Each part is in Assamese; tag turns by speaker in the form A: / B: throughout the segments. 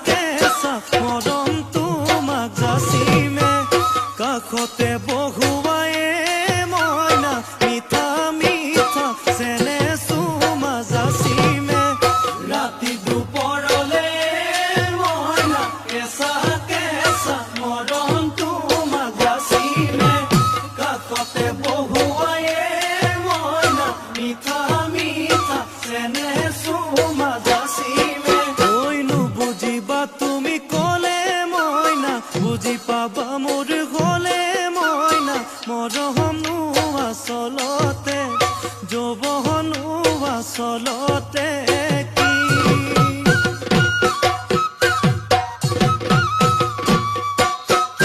A: কেঁচা মৰম তোমাক যাচিমে কাষতে বহুৱাই মইনা মিঠা মিঠা চেনে চুমা যাচিমে ৰাতি দুপৰলে মইনা কেঁচা কেঁচা মৰম তোমাক যাচিমে কাষতে বহুৱাই মইনা মিঠা মিঠা চেনে চুমা যাচিমে কৈনো বুজিবা তুমি ক'লে মইনা বুজি পাবা মোৰ হ'লে মইনা মৰমনো আচলতে যৌৱনো আচলতে কি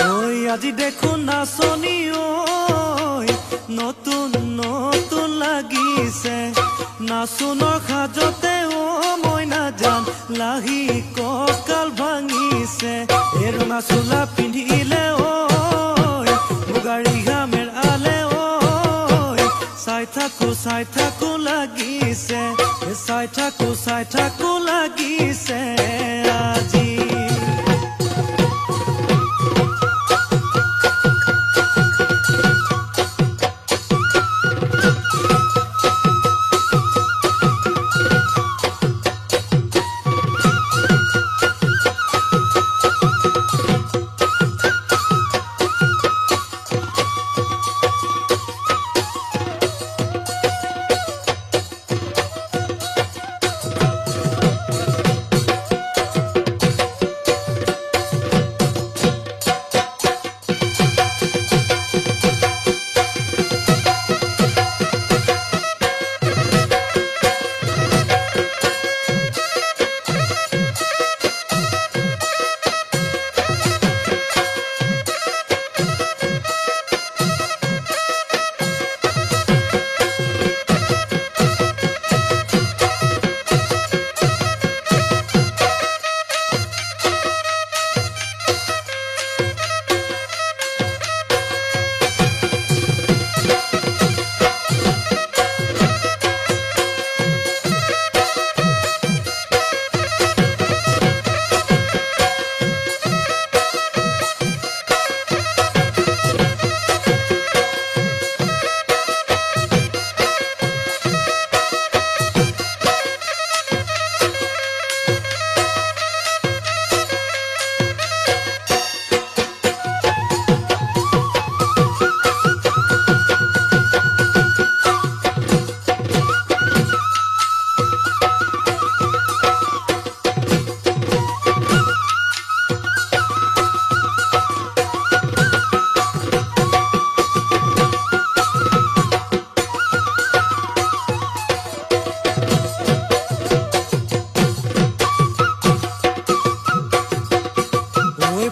A: ঐ আজি দেখোন নাচনি ঐ নতুন নতুন লাগিছে নাচোনৰ সাজতে অ মইনা জান লাহি কঁকাল ভাঙিছে এই ৰঙা চোলা পিন্ধিলে ঐ মুগাৰী ঘামেৰ আলে ঐ চাই থাকো লাগিছে চাই থাকো লাগিছে আজি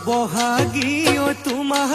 A: বহাগী ঐ তোমাৰ